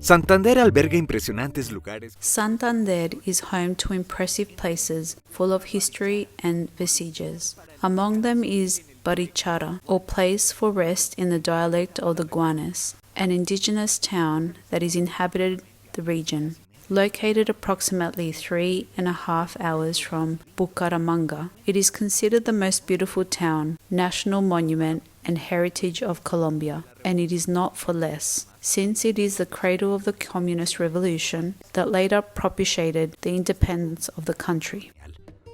Santander alberga impresionantes lugares. Santander is home to impressive places full of history and vestiges. Among them is Barichara, or place for rest in the dialect of the Guanes, an indigenous town that is inhabited the region. Located approximately 3.5 hours from Bucaramanga, it is considered the most beautiful town, national monument, and heritage of Colombia, and it is not for less, since it is the cradle of the communist revolution that later propitiated the independence of the country.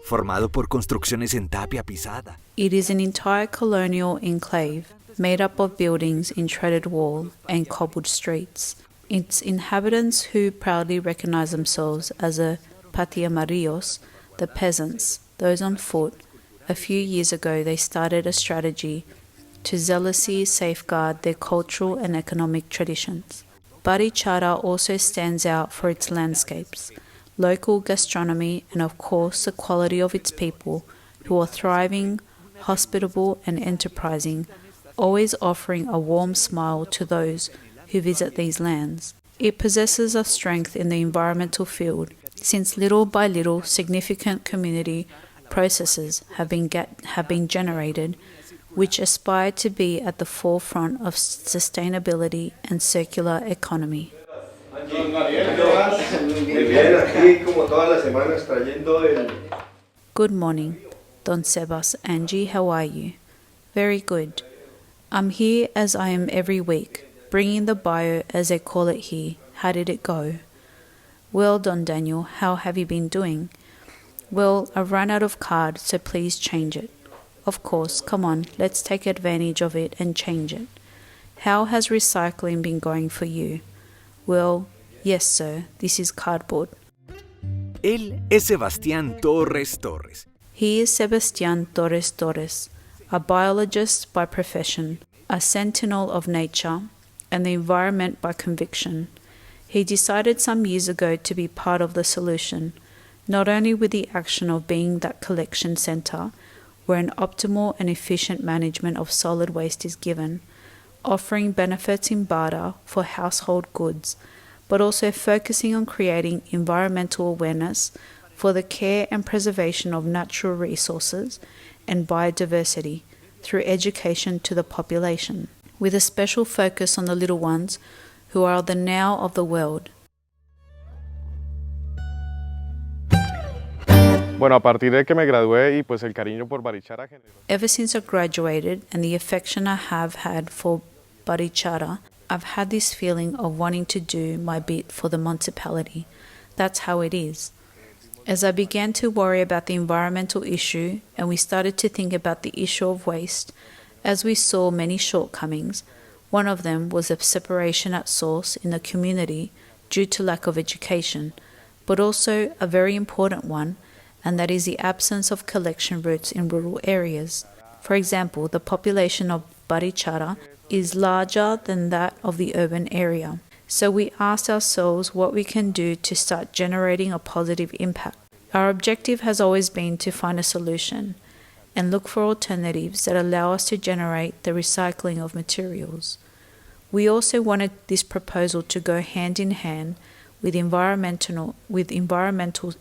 Formado por construcciones en tapia pisada. It is an entire colonial enclave made up of buildings in shredded wall and cobbled streets. Its inhabitants, who proudly recognize themselves as the patiamarillos, the peasants, those on foot, a few years ago they started a strategy to zealously safeguard their cultural and economic traditions. Barichara also stands out for its landscapes, local gastronomy, and of course the quality of its people, who are thriving, hospitable and enterprising, always offering a warm smile to those who visit these lands. It possesses a strength in the environmental field, since little by little significant community processes have been generated which aspire to be at the forefront of sustainability and circular economy. Good morning, Don Sebas. Angie, how are you? Very good. I'm here as I am every week, bringing the bio as they call it here. How did it go? Well, Don Daniel, how have you been doing? Well, I've run out of card, so please change it. Of course, come on, let's take advantage of it and change it. How has recycling been going for you? Well, yes sir, this is cardboard. Él es Sebastián Torres Torres. He is Sebastián Torres Torres, a biologist by profession, a sentinel of nature and the environment by conviction. He decided some years ago to be part of the solution, not only with the action of being that collection centre where an optimal and efficient management of solid waste is given, offering benefits in barter for household goods, but also focusing on creating environmental awareness for the care and preservation of natural resources and biodiversity through education to the population, with a special focus on the little ones who are the now of the world. Bueno, a partir de que me gradué y pues el cariño por Barichara. Ever since I graduated and the affection I have had for Barichara, I've had this feeling of wanting to do my bit for the municipality. That's how it is. As I began to worry about the environmental issue and we started to think about the issue of waste, as we saw many shortcomings, one of them was a separation at source in the community due to lack of education, but also a very important one, and that is the absence of collection routes in rural areas. For example, the population of Barichara is larger than that of the urban area. So we asked ourselves what we can do to start generating a positive impact. Our objective has always been to find a solution and look for alternatives that allow us to generate the recycling of materials. We also wanted this proposal to go hand in hand with environmental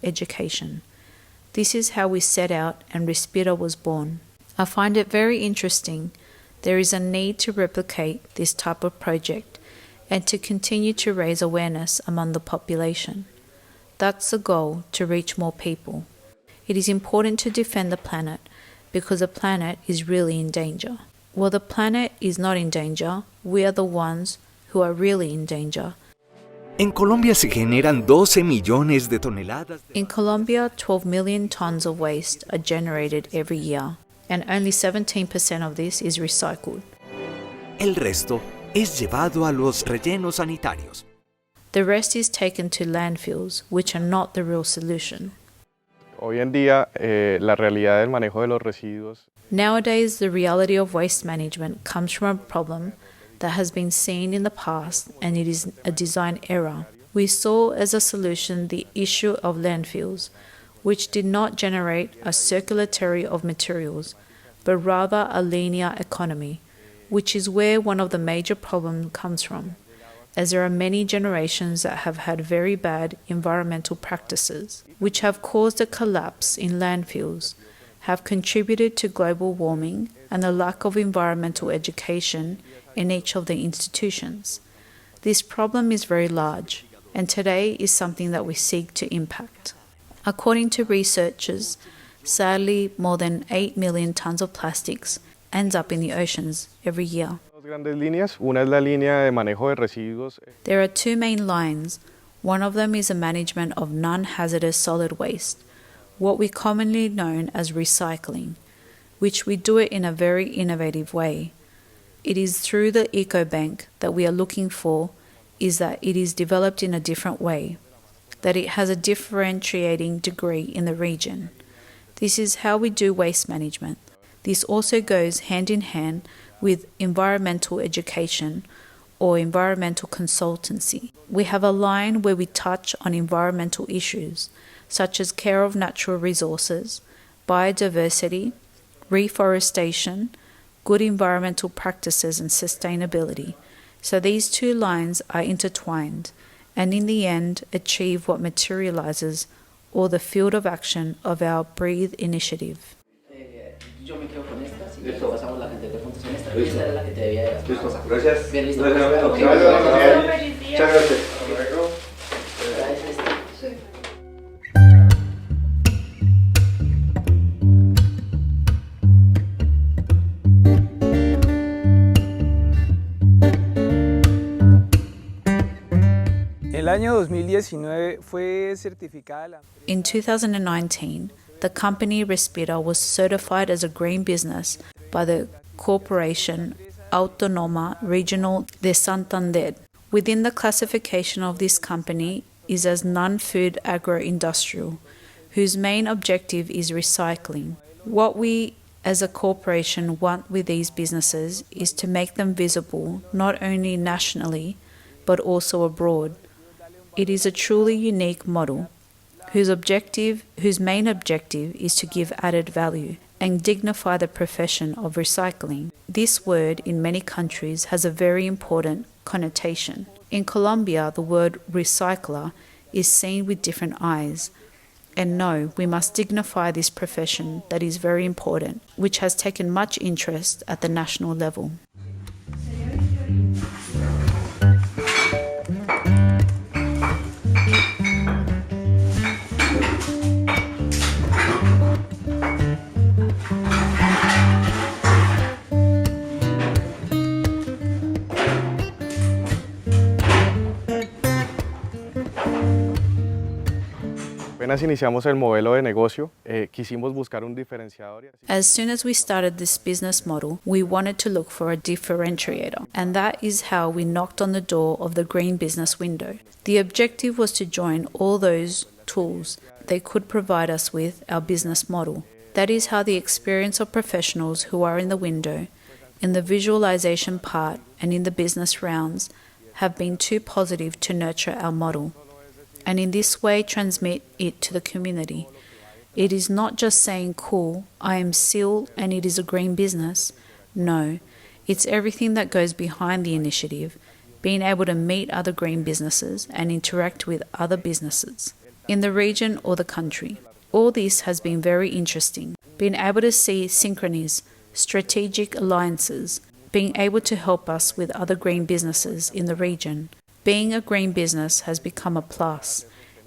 education. This is how we set out and Respira was born. I find it very interesting. There is a need to replicate this type of project and to continue to raise awareness among the population. That's the goal, to reach more people. It is important to defend the planet because the planet is really in danger. Well, the planet is not in danger. We are the ones who are really in danger. En Colombia se generan 12 millones de toneladas. In Colombia, 12 million tons of waste are generated every year, and only 17% of this is recycled. El resto es llevado a los rellenos sanitarios. The rest is taken to landfills, which are not the real solution. Hoy en día, la realidad del manejo de los residuos. Nowadays, the reality of waste management comes from a problem that has been seen in the past, and it is a design error. We saw as a solution the issue of landfills, which did not generate a circularity of materials, but rather a linear economy, which is where one of the major problems comes from. as there are many generations that have had very bad environmental practices, which have caused a collapse in landfills, have contributed to global warming and the lack of environmental education in each of the institutions. This problem is very large, and today is something that we seek to impact. According to researchers, sadly, more than 8 million tons of plastics ends up in the oceans every year. Grandes líneas. Una es la línea de manejo de residuos. There are two main lines. One of them is the management of non-hazardous solid waste, what we commonly known as recycling, which we do it in a very innovative way. It is through the eco-bank that we are looking for is that it is developed in a different way, that it has a differentiating degree in the region. This is how we do waste management. This also goes hand in hand with environmental education or environmental consultancy. We have a line where we touch on environmental issues such as care of natural resources, biodiversity, reforestation, good environmental practices and sustainability. So these two lines are intertwined and in the end achieve what materializes or the field of action of our Breathe initiative. Yo me quedo con esta, si ya pasamos la gente de puntos en esta, esta era la que te debía de Listo, gracias. Bien, listo. Gracias. Ok. Muchas gracias. Traes esta. El año 2019 fue certificada la... In 2019, the company Respira was certified as a green business by the Corporación Autónoma Regional de Santander. Within the classification of this company is as non-food agro-industrial, whose main objective is recycling. What we as a corporation want with these businesses is to make them visible not only nationally but also abroad. It is a truly unique model whose main objective is to give added value and dignify the profession of recycling. This word in many countries has a very important connotation. In Colombia, the word recycler is seen with different eyes. And no, we must dignify this profession that is very important, which has taken much interest at the national level. Apenas iniciamos el modelo de negocio, quisimos buscar un diferenciador. As soon as we started this business model, we wanted to look for a differentiator, and that is how we knocked on the door of the green business window. The objective was to join all those tools they could provide us with our business model. That is how the experience of professionals who are in the window, in the visualization part and in the business rounds have been too positive to nurture our model, and in this way transmit it to the community. It is not just saying, cool, I am SEAL and it is a green business. No, it's everything that goes behind the initiative, being able to meet other green businesses and interact with other businesses in the region or the country. All this has been very interesting, being able to see synchronies, strategic alliances, being able to help us with other green businesses in the region. Being a green business has become a plus,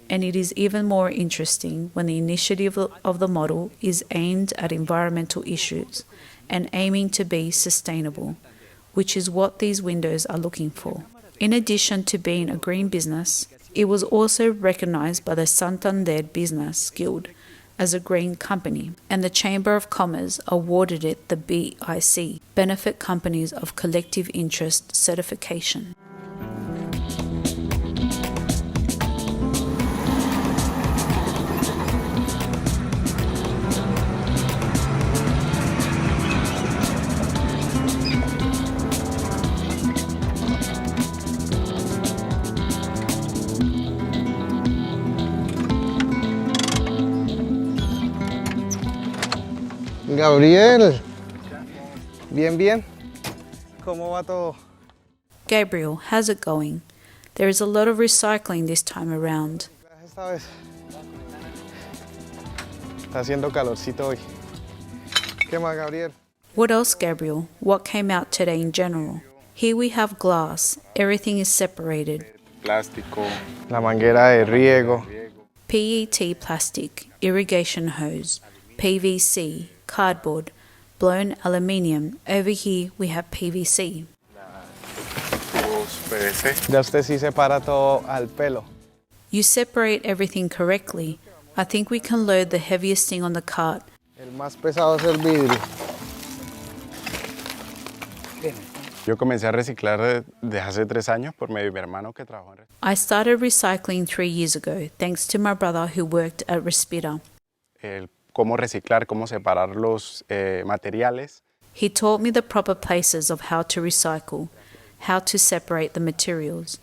and it is even more interesting when the initiative of the model is aimed at environmental issues and aiming to be sustainable, which is what these windows are looking for. In addition to being a green business, it was also recognized by the Santander Business Guild as a green company, and the Chamber of Commerce awarded it the BIC, Benefit Companies of Collective Interest certification. Gabriel, bien, bien. ¿Cómo va todo? Gabriel, how's it going? There is a lot of recycling this time around. Esta vez. Está haciendo calorcito hoy. ¿Qué más, Gabriel? What else, Gabriel? What came out today in general? Here we have glass. Everything is separated. Plástico. La manguera de riego. PET plastic, irrigation hose, PVC, cardboard, blown aluminium. Over here we have PVC. Ya usted sí separa todo al pelo. You separate everything correctly. I think we can load the heaviest thing on the cart. El más pesado es el vidrio. Yo comencé a reciclar desde hace 3 años por medio de mi hermano que trabajó en I started recycling 3 years ago, thanks to my brother who worked at Respira. cómo reciclar, cómo separar los materiales. He taught me the proper places of how to recycle, how to separate the materials.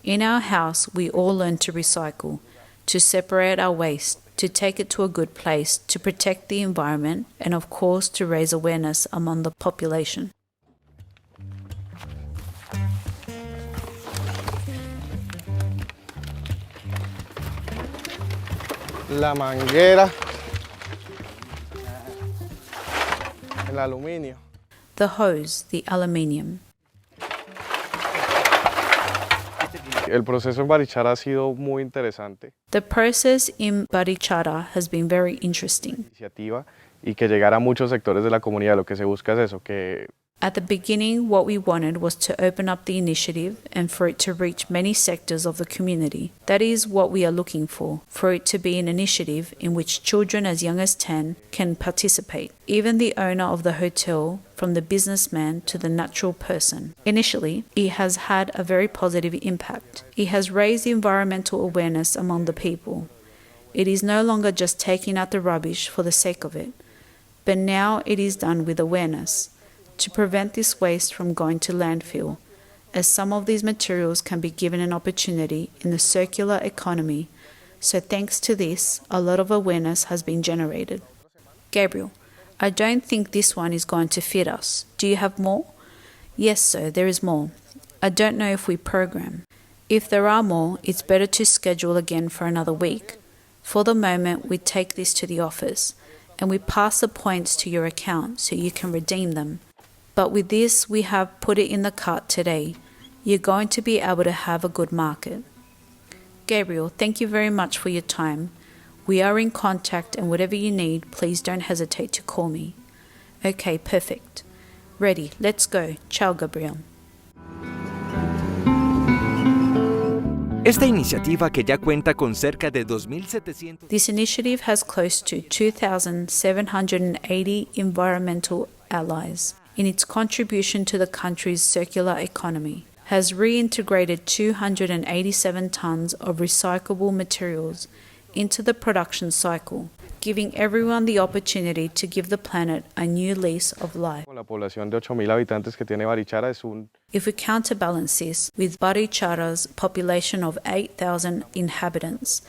In our house, we all learn to recycle, to separate our waste, to take it to a good place, to protect the environment, and of course to raise awareness among the population. La manguera, el aluminio. The hose, the aluminium. El proceso en Barichara ha sido muy interesante. The process in Barichara has been very interesting. Iniciativa y que llegara a muchos sectores de la comunidad. Lo que se busca es eso, que At the beginning, what we wanted was to open up the initiative and for it to reach many sectors of the community. That is what we are looking for it to be an initiative in which children as young as 10 can participate, even the owner of the hotel, from the businessman to the natural person. Initially, it has had a very positive impact. It has raised environmental awareness among the people. It is no longer just taking out the rubbish for the sake of it, but now it is done with awareness, to prevent this waste from going to landfill, as some of these materials can be given an opportunity in the circular economy. So thanks to this, a lot of awareness has been generated. Gabriel, I don't think this one is going to fit us. Do you have more? Yes, sir, there is more. I don't know if we program. If there are more, it's better to schedule again for another week. For the moment, we take this to the office, and we pass the points to your account so you can redeem them. But with this, we have put it in the cart today. You're going to be able to have a good market. Gabriel, thank you very much for your time. We are in contact, and whatever you need, please don't hesitate to call me. Okay, perfect. Ready, let's go. Ciao, Gabriel. Esta iniciativa, que ya cuenta con cerca de 2,700... This initiative has close to 2,780 environmental allies in its contribution to the country's circular economy, has reintegrated 287 tons of recyclable materials into the production cycle, giving everyone the opportunity to give the planet a new lease of life. la población de 8,000 habitantes que tiene Barichara es If we counterbalance this with Barichara's population of 8,000 inhabitants,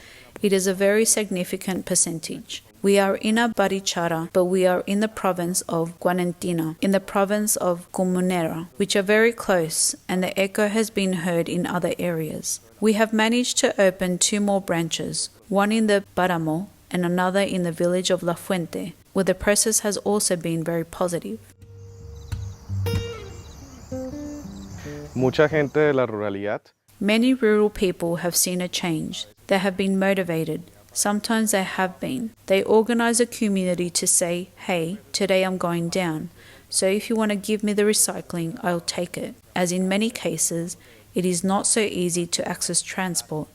it is a very significant percentage. We are in a Barichara, but we are in the province of Guanes, in the province of Comunera, which are very close, and the echo has been heard in other areas. We have managed to open 2 more branches, one in the Páramo and another in the village of La Fuente, where the process has also been very positive. mucha gente de la ruralidad. Many rural people have seen a change. They have been motivated. Sometimes they have been. They organize a community to say, hey, today I'm going down, so if you want to give me the recycling, I'll take it. As in many cases, it is not so easy to access transport.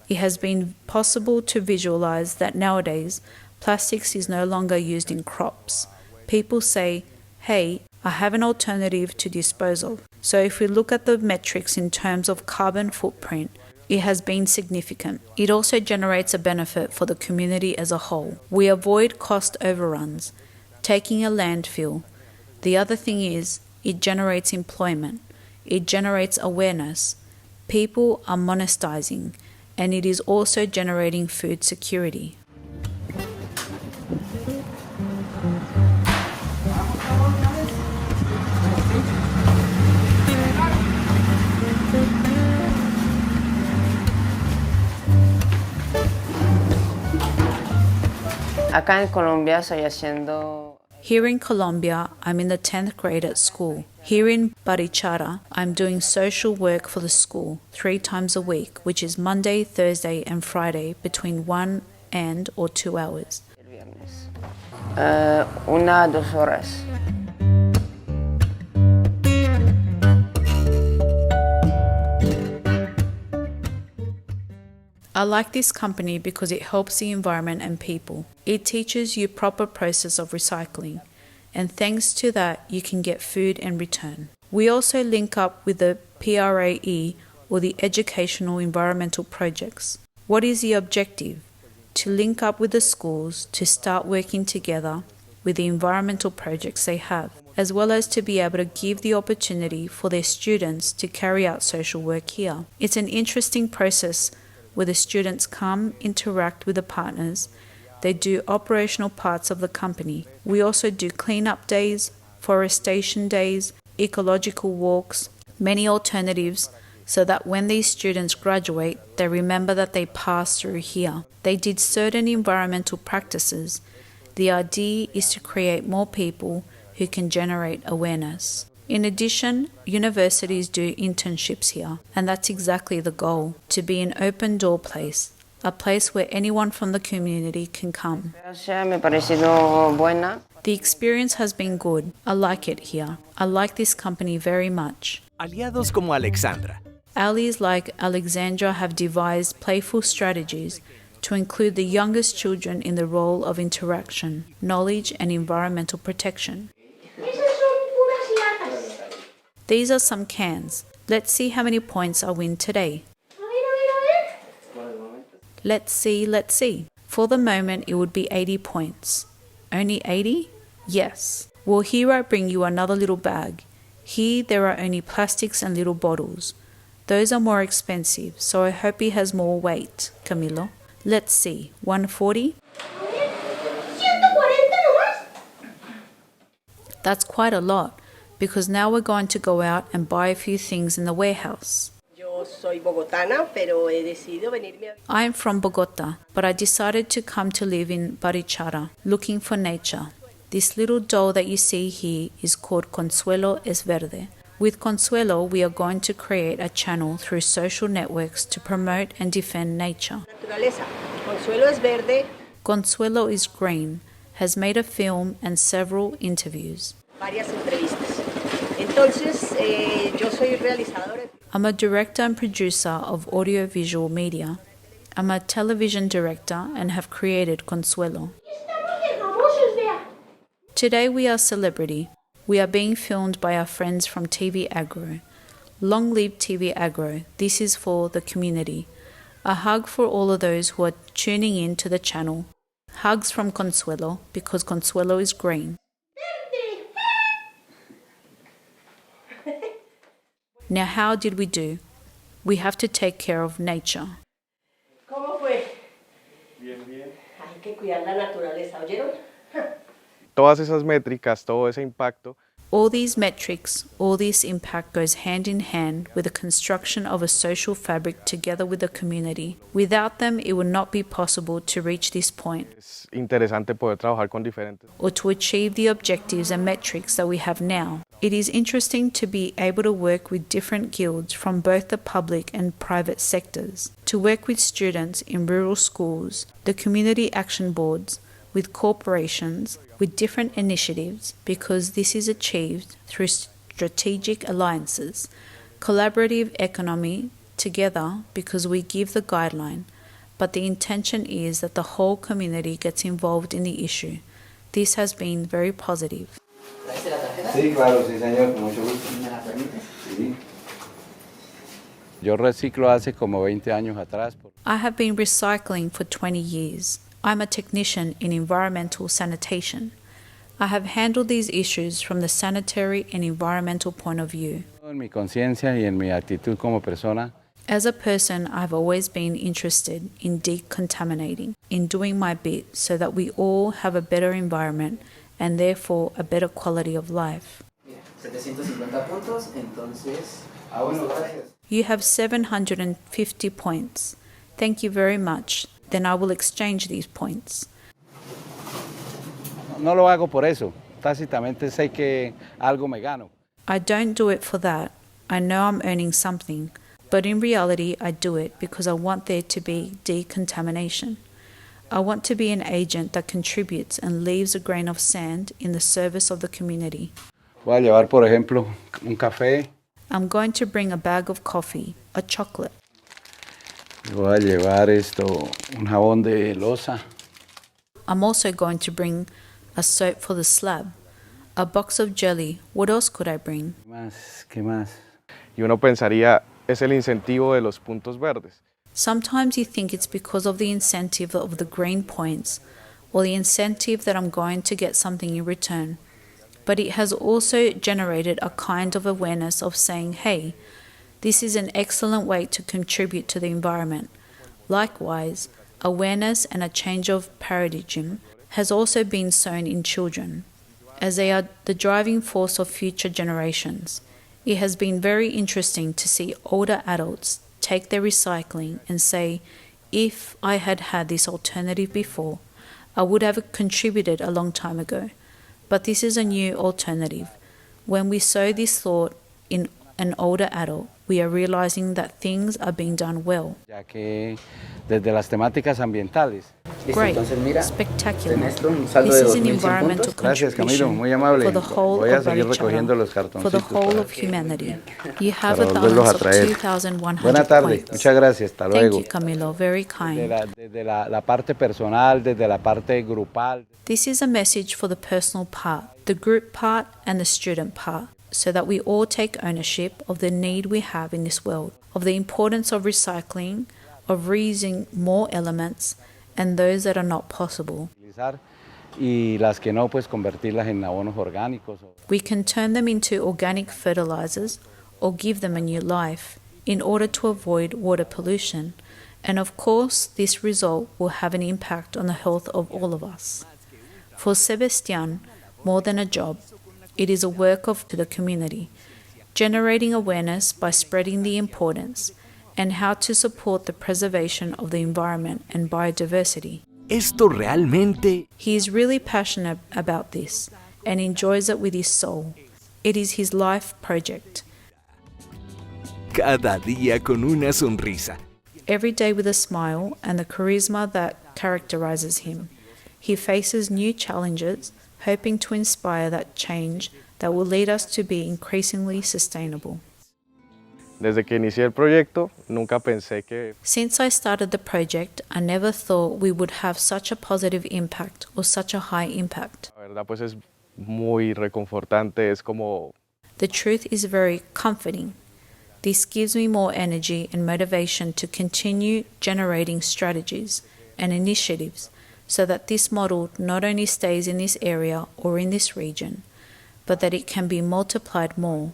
It has been possible to visualize that nowadays, plastics is no longer used in crops. People say, hey, I have an alternative to dispose of. So if we look at the metrics in terms of carbon footprint, it has been significant. It also generates a benefit for the community as a whole. We avoid cost overruns, taking a landfill. The other thing is, it generates employment. It generates awareness. People are monetizing, and it is also generating food security. Acá en Colombia estoy haciendo... Here in Colombia, I'm in the 10th grade at school. Here in Barichara, I'm doing social work for the school 3 times a week, which is Monday, Thursday and Friday between 1 and or 2 hours. El viernes. 1-2 horas. I like this company because it helps the environment and people. It teaches you proper process of recycling, and thanks to that you can get food in return. We also link up with the PRAE, or the Educational Environmental Projects. What is the objective? To link up with the schools to start working together with the environmental projects they have, as well as to be able to give the opportunity for their students to carry out social work here. It's an interesting process where the students come, interact with the partners. They do operational parts of the company. We also do cleanup days, forestation days, ecological walks, many alternatives, so that when these students graduate, they remember that they passed through here. They did certain environmental practices. The idea is to create more people who can generate awareness. In addition, universities do internships here, and that's exactly the goal, to be an open door place, a place where anyone from the community can come. Me parecido buena. The experience has been good. I like it here. I like this company very much. Aliados como Alexandra. Allies like Alexandra have devised playful strategies to include the youngest children in the role of interaction, knowledge and environmental protection. These are some cans. Let's see how many points I win today. Let's see. For the moment, it would be 80 points. Only 80? Yes. Well, here I bring you another little bag. Here there are only plastics and little bottles. Those are more expensive, so I hope he has more weight, Camilo. Let's see. 140? That's quite a lot, because now we're going to go out and buy a few things in the warehouse. I am from Bogota, but I decided to come to live in Barichara, looking for nature. This little doll that you see here is called Consuelo es Verde. With Consuelo, we are going to create a channel through social networks to promote and defend nature. Consuelo es verde. Consuelo is green, has made a film and several interviews. Varias entrevistas. Entonces, yo soy realizadora. I'm a director and producer of audiovisual media. I'm a television director and have created Consuelo. Today we are celebrity. We are being filmed by our friends from TV Agro. Long live TV Agro. This is for the community. A hug for all of those who are tuning in to the channel. Hugs from Consuelo, because Consuelo is green. Now, how did we do? We have to take care of nature. ¿Cómo fue? Bien. Hay que cuidar la naturaleza, ¿oyeron? Todas esas métricas, todo ese impacto. All these metrics, all this impact goes hand in hand with the construction of a social fabric together with the community. Without them, it would not be possible to reach this point. Es interesante poder trabajar con diferentes. Or to achieve the objectives and metrics that we have now. It is interesting to be able to work with different guilds from both the public and private sectors, to work with students in rural schools, the community action boards, with corporations, with different initiatives, because this is achieved through strategic alliances, collaborative economy together because we give the guideline, but the intention is that the whole community gets involved in the issue. This has been very positive. Sí, claro, sí, señor, con mucho gusto. ¿Me la permite? Sí. Yo reciclo hace como 20 años atrás. I have been recycling for 20 years. I'm a technician in environmental sanitation. I have handled these issues from the sanitary and environmental point of view. En mi conciencia y en mi actitud como persona. As a person, I've always been interested in decontaminating, in doing my bit so that we all have a better environment and therefore a better quality of life. 750 puntos, entonces... Bueno, gracias. You have 750 points. Thank you very much. Then I will exchange these points. no lo hago por eso. Tácitamente sé que algo me gano. I don't do it for that. I know I'm earning something, but in reality I do it because I want there to be decontamination. I want to be an agent that contributes and leaves a grain of sand in the service of the community. Voy a llevar, por ejemplo, un café. I'm going to bring a bag of coffee, a chocolate. Voy a llevar un jabón de loza. I'm also going to bring a soap for the slab, a box of jelly. What else could I bring? ¿Qué más? Y uno pensaría, es el incentivo de los puntos verdes. Sometimes you think it's because of the incentive of the green points or the incentive that I'm going to get something in return. But it has also generated a kind of awareness of saying, hey, this is an excellent way to contribute to the environment. Likewise, awareness and a change of paradigm has also been sown in children, as they are the driving force of future generations. It has been very interesting to see older adults take their recycling and say, if I had had this alternative before, I would have contributed a long time ago. But this is a new alternative. When we sow this thought in an older adult, we are realizing that things are being done well. Ya que desde las temáticas ambientales. Great, spectacular. This is an environmental Gracias, Camilo, muy contribution amable. for the whole Voy a of seguir recogiendo los Barichara, for the cartoncitos whole para- of humanity. You have a para volverlos balance a of traer. 2,100 Buenas tardes, points. muchas gracias, hasta Thank luego. you, Camilo, very kind. Desde la parte personal, desde la parte grupal. This is a message for the personal part, the group part, and the student part, so that we all take ownership of the need we have in this world, of the importance of recycling, of reusing more elements, and those that are not possible. Y las que no, pues convertirlas en abonos orgánicos. We can turn them into organic fertilizers or give them a new life in order to avoid water pollution. And of course, this result will have an impact on the health of all of us. For Sebastián, more than a job, it is a work of the community, generating awareness by spreading the importance and how to support the preservation of the environment and biodiversity. Esto realmente... He is really passionate about this and enjoys it with his soul. It is his life project. Cada día con una sonrisa. Every day with a smile and the charisma that characterizes him. He faces new challenges, hoping to inspire that change that will lead us to be increasingly sustainable. Desde que inicié el proyecto, nunca pensé que... Since I started the project, I never thought we would have such a positive impact or such a high impact. La verdad, pues es muy reconfortante, es como... The truth is very comforting. This gives me more energy and motivation to continue generating strategies and initiatives so that this model not only stays in this area or in this region, but that it can be multiplied more.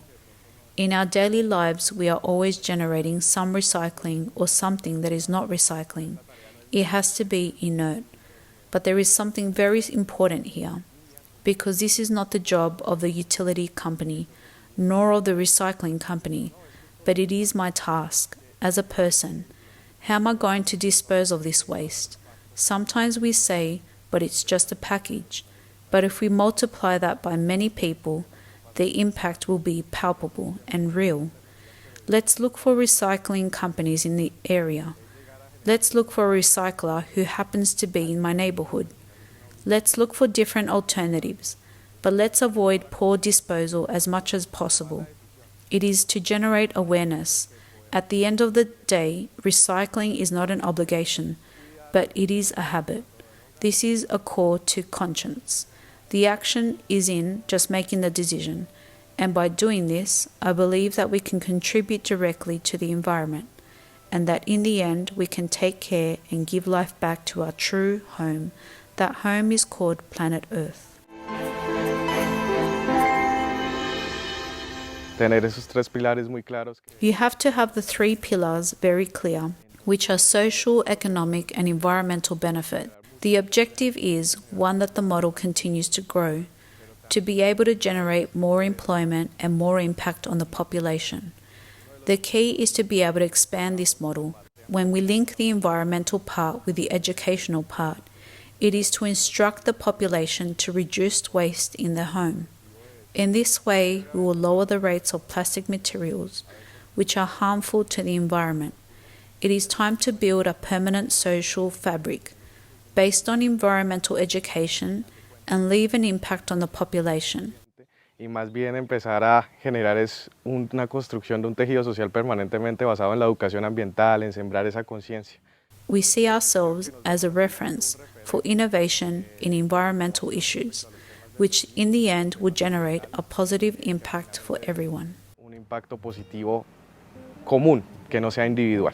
In our daily lives, we are always generating some recycling or something that is not recycling. It has to be inert. But there is something very important here, because this is not the job of the utility company, nor of the recycling company, but it is my task as a person. How am I going to dispose of this waste? Sometimes we say, but it's just a package. But if we multiply that by many people, the impact will be palpable and real. Let's look for recycling companies in the area. Let's look for a recycler who happens to be in my neighborhood. Let's look for different alternatives, but let's avoid poor disposal as much as possible. It is to generate awareness. At the end of the day, recycling is not an obligation, but it is a habit. This is a call to conscience. The action is in just making the decision, and by doing this, I believe that we can contribute directly to the environment, and that in the end we can take care and give life back to our true home. That home is called planet Earth. Tener esos tres pilares muy claros. You have to have the three pillars very clear, which are social, economic, and environmental benefit. The objective is, one, that the model continues to grow, to be able to generate more employment and more impact on the population. The key is to be able to expand this model. When we link the environmental part with the educational part, It is to instruct the population to reduce waste in their home. In this way, we will lower the rates of plastic materials, which are harmful to the environment. It is time to build a permanent social fabric based on environmental education and leave an impact on the population. Y más bien empezar a generar una construcción de un tejido social permanentemente basado en la educación ambiental, en sembrar esa conciencia. We see ourselves as a reference for innovation in environmental issues, which in the end will generate a positive impact for everyone. Un impacto positivo común, que no sea individual.